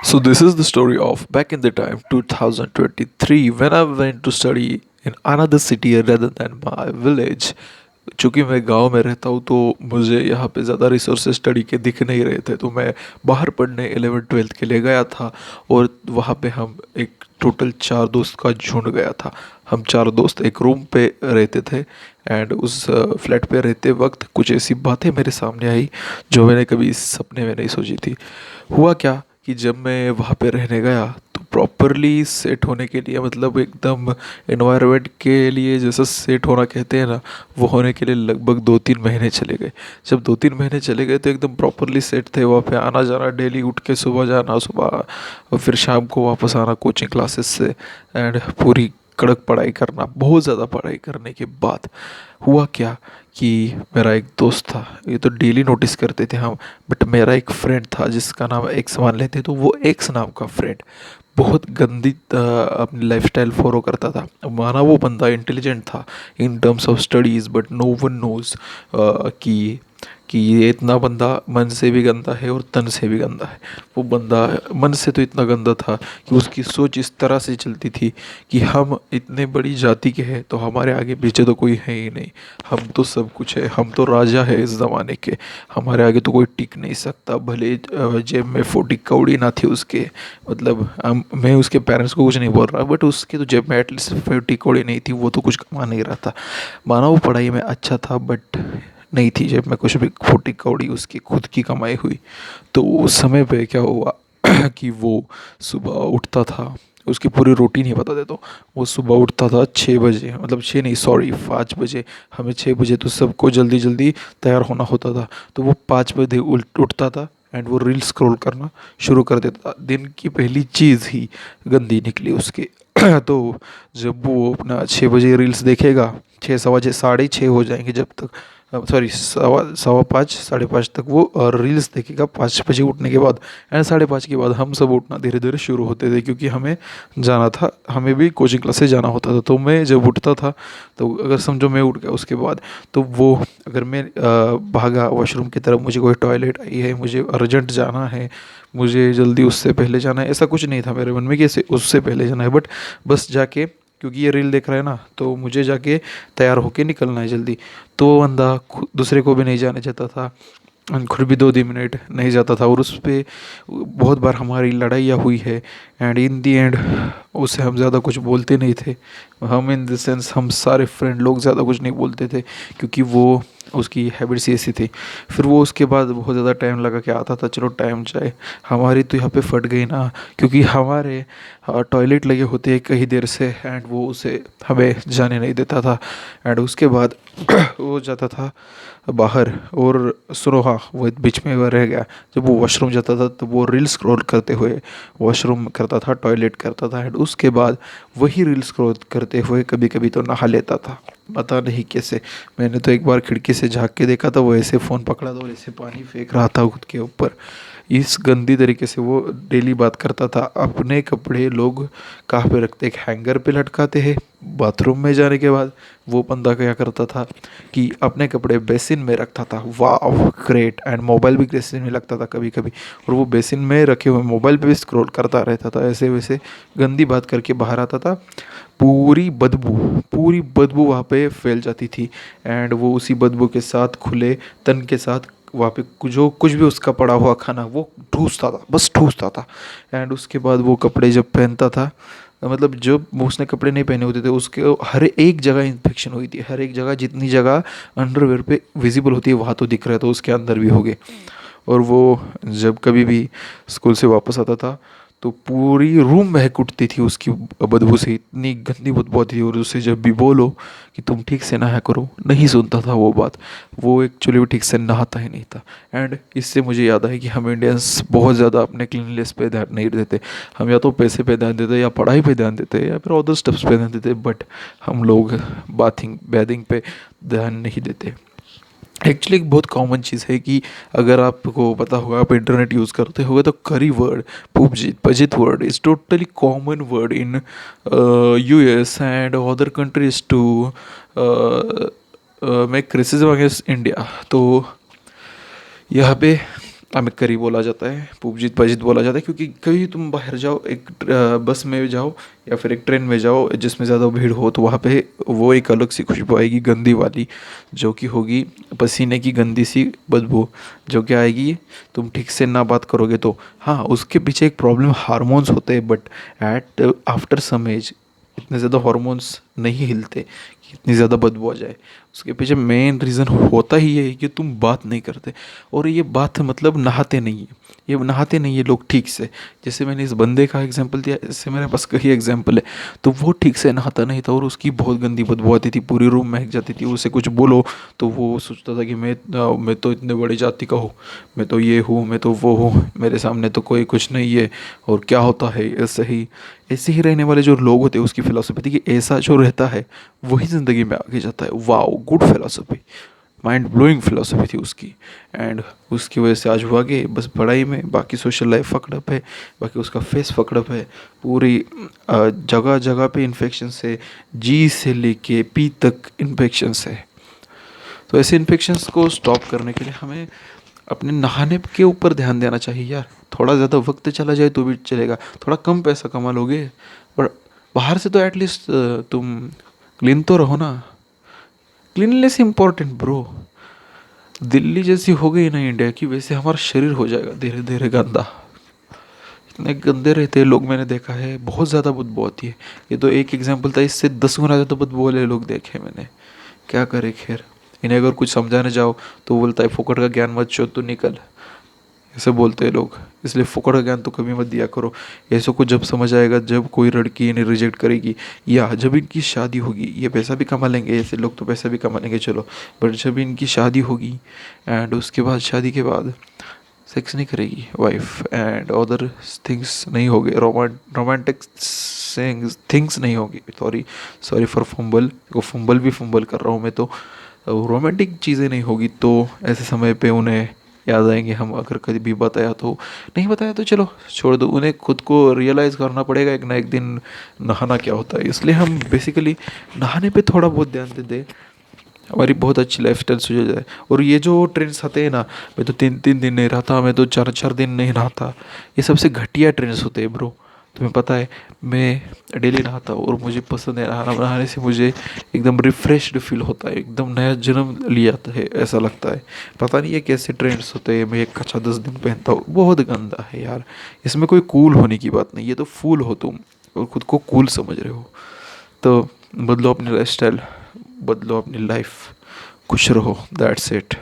So this is the story of back in the time 2023 when I went to study in another city rather than my village. चूँकि मैं गांव में रहता हूँ तो मुझे यहाँ पे ज़्यादा रिसोर्सेज स्टडी के दिख नहीं रहे थे, तो मैं बाहर पढ़ने 11th-12th के लिए गया था। और वहाँ पे हम एक टोटल 4 दोस्त का झुंड गया था। हम 4 दोस्त एक रूम पे रहते थे। एंड उस फ्लैट पे रहते वक्त कुछ ऐसी बातें मेरे सामने आई जो मैंने कभी सपने में नहीं सोची थी। हुआ क्या कि जब मैं वहाँ पे रहने गया तो प्रॉपरली सेट होने के लिए, मतलब एकदम एनवायरनमेंट के लिए जैसा सेट होना कहते हैं ना, वो होने के लिए लगभग 2-3 महीने चले गए। जब 2-3 महीने चले गए तो एकदम प्रॉपरली सेट थे। वहाँ पे आना जाना, डेली उठ के सुबह जाना, सुबह और फिर शाम को वापस आना कोचिंग क्लासेस से। एंड पूरी कड़क पढ़ाई करना। बहुत ज़्यादा पढ़ाई करने के बाद हुआ क्या कि मेरा एक दोस्त था, ये तो डेली नोटिस करते थे हम, बट मेरा एक फ्रेंड था जिसका नाम एक्स मान लेते, तो वो एक्स नाम का फ्रेंड बहुत गंदी अपनी लाइफस्टाइल फॉलो करता था। माना वो बंदा इंटेलिजेंट था in terms of studies, but no one knows कि ये इतना बंदा मन से भी गंदा है और तन से भी गंदा है। वो बंदा मन से तो इतना गंदा था कि उसकी सोच इस तरह से चलती थी कि हम इतने बड़ी जाति के हैं तो हमारे आगे पीछे तो कोई है ही नहीं, हम तो सब कुछ है, हम तो राजा है इस ज़माने के, हमारे आगे तो कोई टिक नहीं सकता। भले जेब में 40 कौड़ी ना थी उसके, मतलब मैं उसके पेरेंट्स को कुछ नहीं बोल रहा, बट उसके तो जेब में एटलीस्ट 40 कौड़ी नहीं थी, वो तो कुछ कमा नहीं रहा था। माना वो पढ़ाई में अच्छा था, बट नहीं थी जेब में कुछ भी 40 कौड़ी उसकी खुद की कमाई हुई। तो उस समय पे क्या हुआ कि वो सुबह उठता था, उसकी पूरी रूटीन ही बता देता हूँ। वो सुबह उठता था 6 बजे, मतलब 6 नहीं, सॉरी 5 बजे। हमें 6 बजे तो सबको जल्दी जल्दी तैयार होना होता था, तो वो 5 बजे उठता था एंड वो रील स्क्रॉल करना शुरू कर देता था। दिन की पहली चीज़ ही गंदी निकली उसकी। तो जब वो अपना 6 बजे रील्स देखेगा, 6 सवा 6 6:30 हो जाएंगे जब तक, सॉरी सवा सवा 5 5:30 तक वो रील्स देखेगा 5 बजे उठने के बाद। एंड 5:30 के बाद हम सब उठना धीरे धीरे शुरू होते थे, क्योंकि हमें जाना था, हमें भी कोचिंग क्लास से जाना होता था। तो मैं जब उठता था, तो अगर समझो मैं उठ गया उसके बाद, तो वो अगर मैं भागा वॉशरूम की तरफ, मुझे कोई टॉयलेट आई है, मुझे अर्जेंट जाना है, मुझे जल्दी उससे पहले जाना है, ऐसा कुछ नहीं था मेरे मन में कि ऐसे उससे पहले जाना है, बट बस जाके, क्योंकि ये रील देख रहा है ना, तो मुझे जाके तैयार होके निकलना है जल्दी। तो वो बंदा दूसरे को भी नहीं जाने देता था, खुद भी 2-2 मिनट नहीं जाता था। और उस पे बहुत बार हमारी लड़ाइयाँ हुई है। एंड इन दी एंड उससे हम ज़्यादा कुछ बोलते नहीं थे। हम इन द सेंस हम सारे फ्रेंड लोग ज़्यादा कुछ नहीं बोलते थे, क्योंकि वो उसकी हैबिट्स ऐसी थी। फिर वो उसके बाद बहुत ज़्यादा टाइम लगा के आता था, चलो टाइम जाए। हमारी तो यहाँ पे फट गई ना, क्योंकि हमारे टॉयलेट लगे होते हैं कहीं देर से, एंड वो उसे हमें जाने नहीं देता था। एंड उसके बाद वो जाता था बाहर, और सुनो हाँ, वो बीच में वो रह गया। जब वो वॉशरूम जाता था तो वो रील स्क्रॉल करते हुए वॉशरूम करता था, टॉयलेट करता था, एंड उसके बाद वही रील स्क्रॉल करते हुए कभी कभी तो नहा लेता था। पता नहीं कैसे, मैंने तो एक बार खिड़की से झाँक के देखा था, वो ऐसे फ़ोन पकड़ा था और ऐसे पानी फेंक रहा था खुद के ऊपर। इस गंदी तरीके से वो डेली बात करता था। अपने कपड़े लोग कहाँ पे रखते, एक हैंगर पे लटकाते हैं। बाथरूम में जाने के बाद वो बंदा क्या करता था कि अपने कपड़े बेसिन में रखता था। वाह ग्रेट। एंड मोबाइल भी बेसिन में लगता था कभी कभी, और वो बेसिन में रखे हुए मोबाइल पे भी स्क्रॉल करता रहता था। ऐसे वैसे गंदी बात करके बाहर आता था। पूरी बदबू वहाँ पे फैल जाती थी। एंड वो उसी बदबू के साथ खुले तन के साथ वहाँ पे जो कुछ भी उसका पड़ा हुआ खाना वो ठूसता था, बस ठूसता था। एंड उसके बाद वो कपड़े जब पहनता था, मतलब जब उसने कपड़े नहीं पहने होते थे, उसके हर एक जगह इन्फेक्शन हुई थी। हर एक जगह, जितनी जगह अंडरवेयर पे विजिबल होती है वहाँ तो दिख रहा था, उसके अंदर भी हो गए। और वो जब कभी भी स्कूल से वापस आता था तो पूरी रूम महक उठती थी उसकी बदबू से। इतनी गंदी बदबू आती थी, और उसे जब भी बोलो कि तुम ठीक से नहाया करो, नहीं सुनता था वो बात। वो एक्चुअली भी ठीक से नहाता ही नहीं था। एंड इससे मुझे याद है कि हम इंडियंस बहुत ज़्यादा अपने क्लीनलीनेस पे ध्यान नहीं देते। हम या तो पैसे पे ध्यान देते, या पढ़ाई पे ध्यान देते, या फिर अदर स्टेप्स पे ध्यान देते, बट हम लोग बाथिंग बैदिंग पे ध्यान नहीं देते। एक्चुअली एक बहुत कॉमन चीज़ है कि अगर आपको पता होगा, आप इंटरनेट यूज़ करते होगे, तो करी वर्ड, पुपजित पजित word is totally common word in US and other countries to make criticism against India. तो यहाँ पे अमित करी बोला जाता है, पूपजीत पाजीत बोला जाता है, क्योंकि कभी तुम बाहर जाओ, एक बस में जाओ या फिर एक ट्रेन में जाओ जिसमें ज़्यादा भीड़ हो, तो वहाँ पे वो एक अलग सी खुशबू आएगी गंदी वाली, जो कि होगी पसीने की गंदी सी बदबू, जो कि आएगी तुम ठीक से ना बात करोगे तो। हाँ, उसके पीछे एक प्रॉब्लम हार्मोन्स होते हैं, but at after some age इतने ज़्यादा हॉर्मोन्स नहीं हिलते कि इतनी ज़्यादा बदबू आ जाए। उसके पीछे मेन रीज़न होता ही ये है कि तुम बात नहीं करते। और ये बात मतलब नहाते नहीं है, ये नहाते नहीं है लोग ठीक से। जैसे मैंने इस बंदे का एग्जांपल दिया, इससे मेरे पास कई एग्जांपल है। तो वो ठीक से नहाता नहीं था और उसकी बहुत गंदी बदबू आती थी, पूरी रूम महक जाती थी। उसे कुछ बोलो तो वो सोचता था कि मैं तो इतने बड़ी जाति का हूँ, मैं तो ये हूँ, मैं तो वो हूँ, मेरे सामने तो कोई कुछ नहीं है, और क्या होता है ऐसे ही रहने वाले जो लोग होते हैं, उसकी फिलॉसफी थी कि ऐसा जो रहता है वही ज़िंदगी में आगे जाता है। Wow, good philosophy, mind blowing philosophy थी उसकी। एंड उसकी वजह से आज हुआ कि बस पढ़ाई में, बाकी सोशल लाइफ फकड़अप है, बाकी उसका फेस फकड़अप है, पूरी जगह जगह पे इन्फेक्शन है, जी से लेके पी तक इन्फेक्शन है। तो ऐसे इन्फेक्शंस को स्टॉप करने के लिए हमें अपने नहाने के ऊपर ध्यान देना चाहिए यार। थोड़ा ज़्यादा वक्त चला जाए तो भी चलेगा, थोड़ा कम पैसा कमा लोगे, पर बाहर से तो एटलीस्ट तुम क्लीन तो रहो ना। Cleanness important bro. दिल्ली जैसी हो गई ना इंडिया की, वैसे हमारा शरीर हो जाएगा धीरे धीरे गंदा। इतने गंदे रहते हैं लोग, मैंने देखा है, बहुत ज़्यादा बदबू आती है। ये तो एक एग्जांपल था, इससे 10 गुना ज़्यादा बदबू वाले लोग देखे मैंने। क्या करे, खैर। इन्हें अगर कुछ समझाने जाओ तो बोलता है फोकट का ज्ञान मत चो, तू निकल, ऐसे बोलते हैं लोग। इसलिए फोकट का ज्ञान तो कभी मत दिया करो। ऐसो को जब समझ आएगा, जब कोई लड़की इन्हें रिजेक्ट करेगी, या जब इनकी शादी होगी, ये पैसा भी कमा लेंगे, ऐसे लोग तो पैसा भी कमा लेंगे चलो, बट जब इनकी शादी होगी एंड उसके बाद, शादी के बाद सेक्स नहीं करेगी वाइफ, एंड अदर थिंग्स नहीं होंगे, रोमांटिक थिंग्स नहीं होगी, सॉरी सॉरी फॉर फंबल, को फंबल भी फंबल कर रहा हूँ मैं तो, रोमांटिक चीज़ें नहीं होगी, तो ऐसे समय पे उन्हें याद आएंगे हम। अगर कभी भी बताया तो, नहीं बताया तो चलो छोड़ दो, उन्हें खुद को रियलाइज़ करना पड़ेगा एक ना एक दिन नहाना क्या होता है। इसलिए हम बेसिकली नहाने पे थोड़ा बहुत ध्यान दे दें, हमारी बहुत अच्छी लाइफ स्टाइल सुझा जाए। और ये जो ट्रेंड्स आते हैं ना, मैं तो 3 3 दिन नहीं रहता, मैं तो 4 4 दिन नहीं नहाता, ये सबसे घटिया ट्रेंड्स होते हैं ब्रो। तुम्हें पता है, मैं डेली नहाता हूँ और मुझे पसंद है नहाना। नहाने से मुझे एकदम रिफ्रेश्ड फील होता है, एकदम नया जन्म लिया है ऐसा लगता है। पता नहीं है कैसे ट्रेंड्स होते हैं। मैं एक कच्चा 10 दिन पहनता हूँ, बहुत गंदा है यार। इसमें कोई कूल होने की बात नहीं, ये तो फूल हो तुम और खुद को कूल समझ रहे हो। तो बदलो अपनी लाइफ स्टाइल, बदलो अपनी लाइफ, खुश रहो, दैट्स इट।